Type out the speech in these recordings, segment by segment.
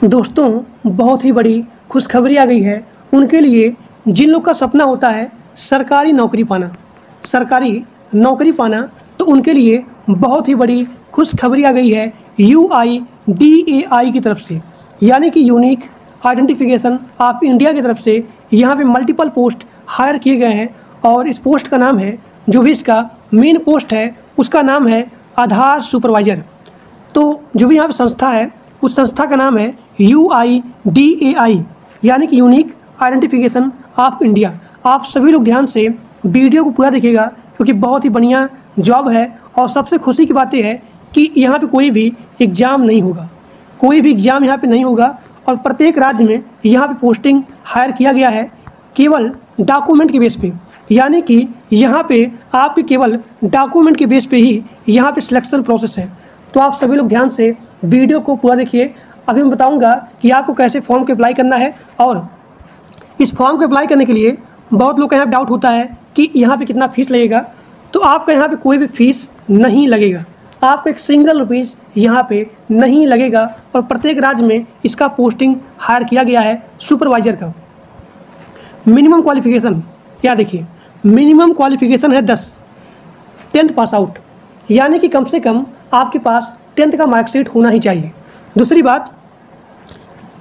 दोस्तों, बहुत ही बड़ी खुशखबरी आ गई है उनके लिए जिन लोग का सपना होता है सरकारी नौकरी पाना। तो उनके लिए बहुत ही बड़ी खुशखबरी आ गई है UIDAI की तरफ से, यानी कि यूनिक आइडेंटिफिकेशन ऑफ इंडिया की तरफ से यहाँ पे मल्टीपल पोस्ट हायर किए गए हैं। और इस पोस्ट का नाम है, जो भी इसका मेन पोस्ट है उसका नाम है आधार सुपरवाइज़र। तो जो भी यहाँ पे संस्था है उस संस्था का नाम है UIDAI, यानी कि यूनिक आइडेंटिफिकेशन ऑफ इंडिया। आप सभी लोग ध्यान से वीडियो को पूरा देखिएगा, क्योंकि बहुत ही बढ़िया जॉब है। और सबसे खुशी की बात यह है कि यहाँ पे कोई भी एग्ज़ाम नहीं होगा, यहाँ पे नहीं होगा। और प्रत्येक राज्य में यहाँ पे पोस्टिंग हायर किया गया है केवल डॉक्यूमेंट के बेस पे, यानी कि यहाँ पे आपके केवल डॉक्यूमेंट के बेस पे ही यहाँ पे सिलेक्शन प्रोसेस है। तो आप सभी लोग ध्यान से वीडियो को पूरा देखिए। अभी मैं बताऊंगा कि आपको कैसे फॉर्म को अप्लाई करना है। और इस फॉर्म को अप्लाई करने के लिए बहुत लोग का यहाँ डाउट होता है कि यहाँ पे कितना फ़ीस लगेगा। तो आपका यहाँ पे कोई भी फ़ीस नहीं लगेगा, आपको एक सिंगल रुपीज़ यहाँ पे नहीं लगेगा। और प्रत्येक राज्य में इसका पोस्टिंग हायर किया गया है सुपरवाइज़र का। मिनिमम क्वालिफ़िकेशन क्या देखिए, मिनिमम क्वालिफ़िकेशन है 10th पास आउट, यानी कि कम से कम आपके पास 10th का मार्कशीट होना ही चाहिए। दूसरी बात,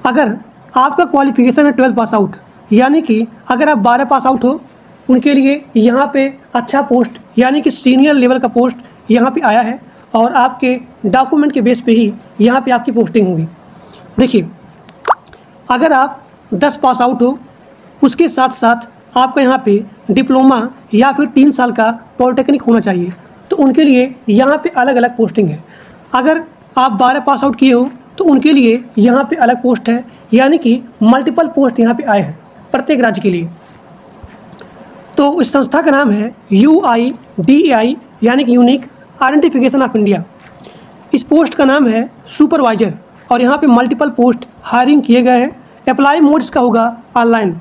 अगर आपका क्वालिफ़िकेशन है 12th पास आउट, यानी कि अगर आप 12 पास आउट हो, उनके लिए यहाँ पे अच्छा पोस्ट यानी कि सीनियर लेवल का पोस्ट यहाँ पे आया है। और आपके डॉक्यूमेंट के बेस पे ही यहाँ पे आपकी पोस्टिंग होगी। देखिए, अगर आप 10 पास आउट हो, उसके साथ साथ आपका यहाँ पे डिप्लोमा या फिर 3 साल का पॉलिटेक्निक होना चाहिए, तो उनके लिए यहाँ पे अलग अलग पोस्टिंग है। अगर आप 12 पास आउट किए हो तो उनके लिए यहाँ पे अलग पोस्ट है, यानी कि मल्टीपल पोस्ट यहाँ पे आए हैं प्रत्येक राज्य के लिए। तो इस संस्था का नाम है UIDAI, यानी कि यूनिक आइडेंटिफिकेशन ऑफ इंडिया। इस पोस्ट का नाम है सुपरवाइज़र और यहाँ पे मल्टीपल पोस्ट हायरिंग किए गए हैं। अप्लाई मोड इसका होगा ऑनलाइन,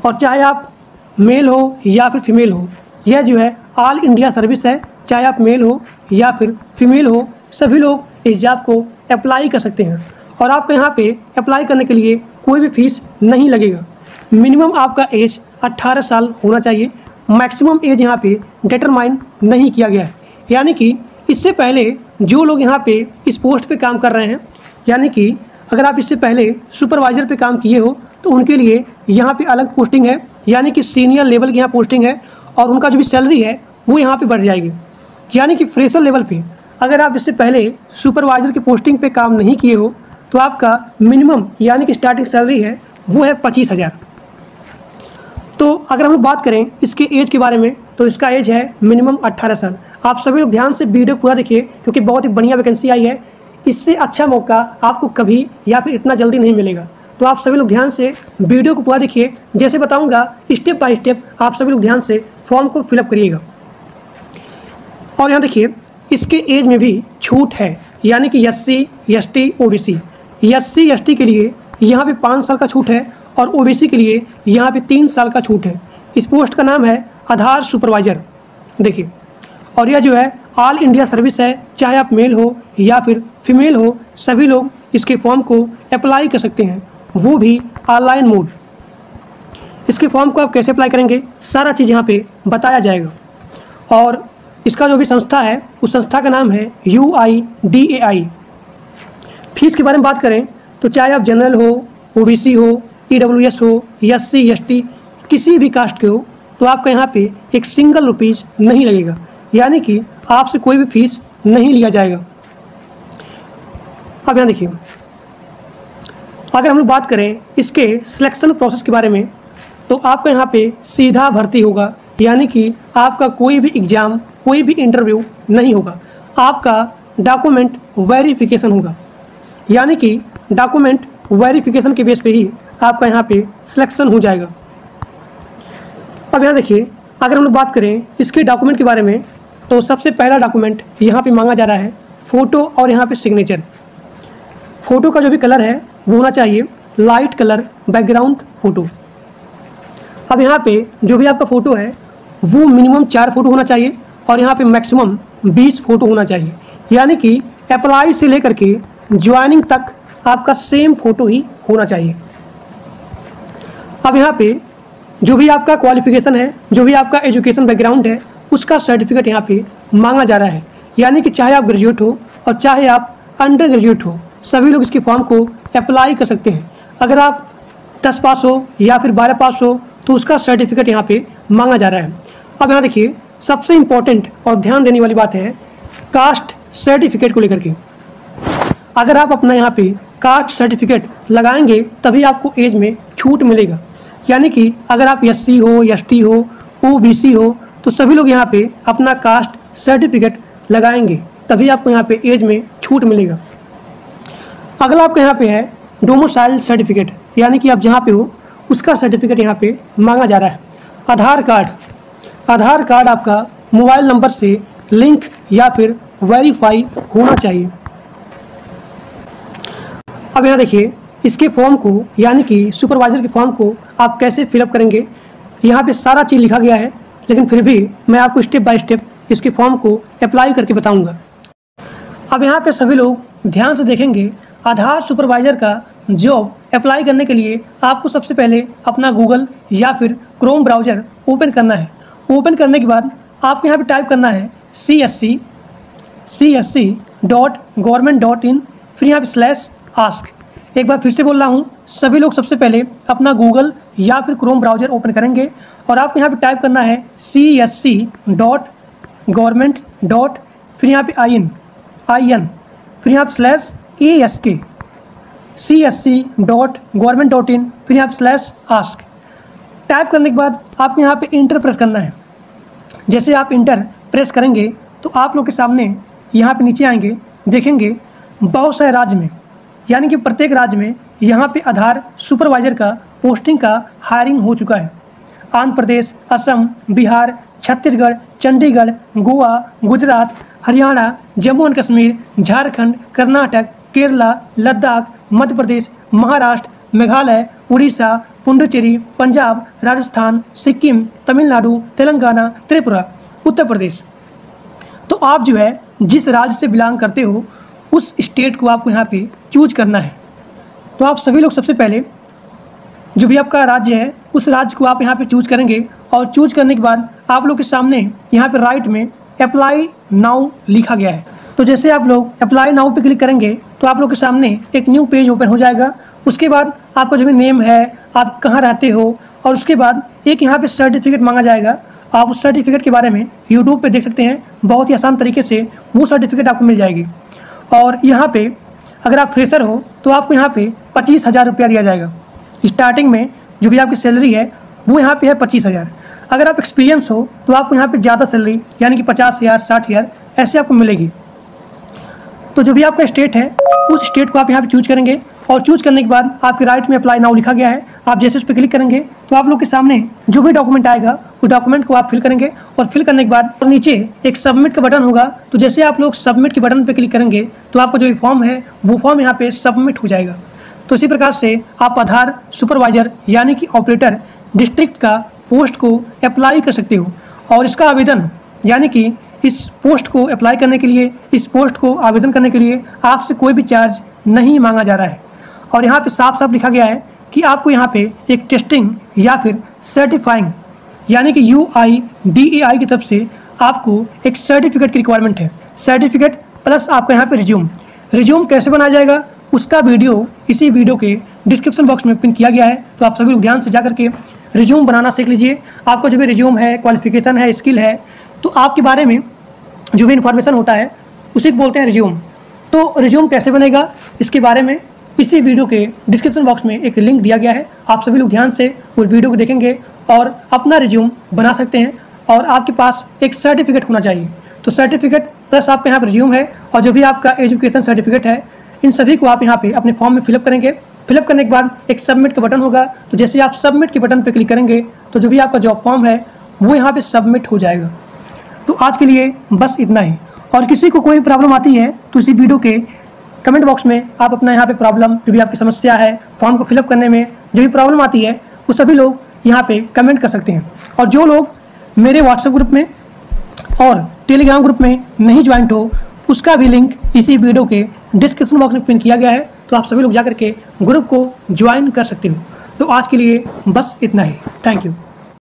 और चाहे आप मेल हो या फिर फीमेल हो, यह जो है ऑल इंडिया सर्विस है। चाहे आप मेल हो या फिर फीमेल हो, सभी लोग इस जॉब को अप्लाई कर सकते हैं। और आपको यहाँ पे अप्लाई करने के लिए कोई भी फीस नहीं लगेगा। मिनिमम आपका एज 18 साल होना चाहिए। मैक्सिमम एज यहाँ पे डिटरमाइन नहीं किया गया है, यानी कि इससे पहले जो लोग यहाँ पे इस पोस्ट पे काम कर रहे हैं, यानी कि अगर आप इससे पहले सुपरवाइज़र पे काम किए हो तो उनके लिए यहाँ पे अलग पोस्टिंग है, यानी कि सीनियर लेवल की यहाँ पोस्टिंग है। और उनका जो भी सैलरी है वो यहाँ पे बढ़ जाएगी, यानी कि फ्रेशर लेवल पे अगर आप इससे पहले सुपरवाइज़र की पोस्टिंग पे काम नहीं किए हो तो आपका मिनिमम यानी कि स्टार्टिंग सैलरी है वो है 25,000। तो अगर हम लोग बात करें इसके एज के बारे में, तो इसका एज है मिनिमम 18 साल। आप सभी लोग ध्यान से वीडियो पूरा देखिए, क्योंकि बहुत ही बढ़िया वैकेंसी आई है। इससे अच्छा मौका आपको कभी या फिर इतना जल्दी नहीं मिलेगा। तो आप सभी लोग ध्यान से वीडियो को पूरा देखिए। जैसे बताऊंगा स्टेप बाय स्टेप आप सभी लोग ध्यान से फॉर्म को फिलअप करिएगा। और यहाँ देखिए, इसके एज में भी छूट है, यानी कि SC ST OBC। SC ST के लिए यहाँ पे 5 साल का छूट है और OBC के लिए यहाँ पे 3 साल का छूट है। इस पोस्ट का नाम है आधार सुपरवाइज़र। देखिए, और यह जो है ऑल इंडिया सर्विस है। चाहे आप मेल हो या फिर फीमेल हो, सभी लोग इसके फॉर्म को अप्लाई कर सकते हैं, वो भी ऑनलाइन मोड। इसके फॉर्म को आप कैसे अप्लाई करेंगे, सारा चीज़ यहाँ पे बताया जाएगा। और इसका जो भी संस्था है उस संस्था का नाम है UIDAI। फीस के बारे में बात करें तो चाहे आप जनरल हो, OBC हो, EWS हो, SC ST किसी भी कास्ट के हो, तो आपका यहाँ पे एक सिंगल रुपीज़ नहीं लगेगा, यानी कि आपसे कोई भी फीस नहीं लिया जाएगा। अब यहाँ देखिए, अगर हम लोग बात करें इसके सिलेक्शन प्रोसेस के बारे में, तो आपका यहाँ पे सीधा भर्ती होगा, यानी कि आपका कोई भी एग्ज़ाम, कोई भी इंटरव्यू नहीं होगा। आपका डॉक्यूमेंट वेरिफिकेशन होगा, यानी कि डॉक्यूमेंट वेरिफिकेशन के बेस पे ही आपका यहाँ पे सिलेक्शन हो जाएगा। अब यहाँ देखिए, अगर हम लोग बात करें इसके डॉक्यूमेंट के बारे में, तो सबसे पहला डॉक्यूमेंट यहाँ पे मांगा जा रहा है फ़ोटो और यहाँ पे सिग्नेचर। फ़ोटो का जो भी कलर है वो होना चाहिए लाइट कलर बैकग्राउंड फ़ोटो। अब यहाँ पे जो भी आपका फ़ोटो है वो मिनिमम 4 फ़ोटो होना चाहिए और यहाँ पे मैक्सिमम 20 फ़ोटो होना चाहिए, यानी कि अप्लाई से लेकर के ज्वाइनिंग तक आपका सेम फ़ोटो ही होना चाहिए। अब यहाँ पे जो भी आपका क्वालिफिकेशन है, जो भी आपका एजुकेशन बैकग्राउंड है, उसका सर्टिफिकेट यहाँ पे मांगा जा रहा है। यानी कि चाहे आप ग्रेजुएट हो और चाहे आप अंडर ग्रेजुएट हो, सभी लोग इसके फॉर्म को अप्लाई कर सकते हैं। अगर आप 10 पास हो या फिर 12 पास हो तो उसका सर्टिफिकेट यहाँ पे मांगा जा रहा है। अब यहाँ देखिए, सबसे इम्पॉर्टेंट और ध्यान देने वाली बात है कास्ट सर्टिफिकेट को लेकर के। अगर आप अपना यहाँ पे कास्ट सर्टिफिकेट लगाएंगे तभी आपको एज में छूट मिलेगा। यानी कि अगर आप SC हो, ST हो, OBC हो, तो सभी लोग यहाँ पे अपना कास्ट सर्टिफिकेट लगाएंगे तभी आपको यहाँ पे एज में छूट मिलेगा। अगला आपका यहाँ पे है डोमिसाइल सर्टिफिकेट, यानी कि आप जहाँ पे हो उसका सर्टिफिकेट यहाँ पे मांगा जा रहा है। आधार कार्ड आपका मोबाइल नंबर से लिंक या फिर वेरीफाई होना चाहिए। अब यहाँ देखिए, इसके फॉर्म को यानी कि सुपरवाइजर के फॉर्म को आप कैसे फिलअप करेंगे, यहाँ पे सारा चीज़ लिखा गया है, लेकिन फिर भी मैं आपको स्टेप बाय स्टेप इसके फॉर्म को अप्लाई करके बताऊंगा। अब यहाँ पे सभी लोग ध्यान से देखेंगे। आधार सुपरवाइजर का जॉब अप्लाई करने के लिए आपको सबसे पहले अपना गूगल या फिर क्रोम ब्राउज़र ओपन करना है। ओपन करने के बाद आपको यहाँ पे टाइप करना है csc.government.in, फिर यहाँ पे /ask। एक बार फिर से बोल रहा हूँ, सभी लोग सबसे पहले अपना गूगल या फिर क्रोम ब्राउज़र ओपन करेंगे और आपको यहाँ पे टाइप करना है csc.government. फिर यहाँ पे in, फिर यहाँ पे /ask, csc.government.in, फिर यहाँ पे /ask। टाइप करने के बाद आपको यहाँ पे इंटर प्रेस करना है। जैसे आप इंटर प्रेस करेंगे तो आप लोग के सामने यहाँ पे नीचे आएंगे, देखेंगे बहुत सारे राज्य में, यानी कि प्रत्येक राज्य में यहाँ पे आधार सुपरवाइजर का पोस्टिंग का हायरिंग हो चुका है। आंध्र प्रदेश, असम, बिहार, छत्तीसगढ़, चंडीगढ़, गोवा, गुजरात, हरियाणा, जम्मू एंड कश्मीर, झारखंड, कर्नाटक, केरला, लद्दाख, मध्य प्रदेश, महाराष्ट्र, मेघालय, उड़ीसा, पुडुचेरी, पंजाब, राजस्थान, सिक्किम, तमिलनाडु, तेलंगाना, त्रिपुरा, उत्तर प्रदेश। तो आप जो है जिस राज्य से बिलोंग करते हो उस स्टेट को आपको यहाँ पे चूज करना है। तो आप सभी लोग सबसे पहले जो भी आपका राज्य है उस राज्य को आप यहाँ पे चूज करेंगे और चूज करने के बाद आप लोग के सामने यहाँ पे राइट में अप्लाई नाउ लिखा गया है। तो जैसे आप लोग अप्लाई नाउ पे क्लिक करेंगे तो आप लोग के सामने एक न्यू पेज ओपन हो जाएगा। उसके बाद आपका जो भी नेम है, आप कहाँ रहते हो, और उसके बाद एक यहाँ पे सर्टिफिकेट मांगा जाएगा। आप उस सर्टिफिकेट के बारे में यूट्यूब पे देख सकते हैं, बहुत ही आसान तरीके से वो सर्टिफिकेट आपको मिल जाएगी। और यहाँ पे अगर आप फ्रेशर हो तो आपको यहाँ पे 25,000 रुपया दिया जाएगा। स्टार्टिंग में जो भी आपकी सैलरी है वो यहाँ पे है 25,000। अगर आप एक्सपीरियंस हो तो आपको यहाँ पे ज़्यादा सैलरी यानी कि 50,000, 60,000 ऐसे आपको मिलेगी। तो जो भी आपका स्टेट है उस स्टेट को आप यहाँ पे चूज करेंगे और चूज करने के बाद आपके राइट में अप्लाई नाउ लिखा गया है। आप जैसे उस पर क्लिक करेंगे तो आप लोग के सामने जो भी डॉक्यूमेंट आएगा वो डॉक्यूमेंट को आप फिल करेंगे और फिल करने के बाद नीचे एक सबमिट का बटन होगा। तो जैसे आप लोग सबमिट के बटन पर क्लिक करेंगे तो आपका जो भी फॉर्म है वो फॉर्म यहाँ पे सबमिट हो जाएगा। तो इसी प्रकार से आप आधार सुपरवाइजर यानी कि ऑपरेटर डिस्ट्रिक्ट का पोस्ट को अप्लाई कर सकते हो। और इसका आवेदन यानी कि इस पोस्ट को अप्लाई करने के लिए, इस पोस्ट को आवेदन करने के लिए आपसे कोई भी चार्ज नहीं मांगा जा रहा है। और यहाँ पे साफ साफ लिखा गया है कि आपको यहाँ पे एक टेस्टिंग या फिर सर्टिफाइंग यानी कि UIDAI की तरफ से आपको एक सर्टिफिकेट की रिक्वायरमेंट है। सर्टिफिकेट प्लस आपका यहाँ पे रिज्यूम कैसे बनाया जाएगा उसका वीडियो इसी वीडियो के डिस्क्रिप्शन बॉक्स में पिन किया गया है। तो आप सभी लोग ध्यान से जा करके रिज्यूम बनाना सीख लीजिए। आपका जो भी रिज्यूम है, क्वालिफिकेशन है, स्किल है, तो आपके बारे में जो भी इन्फॉर्मेशन होता है उसी को बोलते हैं रिज्यूम। तो रिज्यूम कैसे बनेगा इसके बारे में इसी वीडियो के डिस्क्रिप्शन बॉक्स में एक लिंक दिया गया है। आप सभी लोग ध्यान से उस वीडियो को देखेंगे और अपना रिज्यूम बना सकते हैं। और आपके पास एक सर्टिफिकेट होना चाहिए। तो सर्टिफिकेट प्लस आपके यहाँ पर रिज्यूम है और जो भी आपका एजुकेशन सर्टिफिकेट है, इन सभी को आप यहाँ पे अपने फॉर्म में फिलअप करेंगे। फिलअप करने के बाद एक सबमिट का बटन होगा। तो जैसे आप सबमिट के बटन पर क्लिक करेंगे तो जो भी आपका जॉब फॉर्म है वो यहाँ पे सबमिट हो जाएगा। तो आज के लिए बस इतना ही। और किसी को कोई प्रॉब्लम आती है तो इसी वीडियो के कमेंट बॉक्स में आप अपना यहाँ पे प्रॉब्लम, जो भी आपकी समस्या है फॉर्म को फिलअप करने में जो भी प्रॉब्लम आती है वो सभी लोग यहाँ पे कमेंट कर सकते हैं। और जो लोग मेरे व्हाट्सएप ग्रुप में और टेलीग्राम ग्रुप में नहीं ज्वाइंट हो उसका भी लिंक इसी वीडियो के डिस्क्रिप्शन बॉक्स में पिन किया गया है। तो आप सभी लोग जा करके ग्रुप को ज्वाइन कर सकते हो। तो आज के लिए बस इतना ही। Thank you.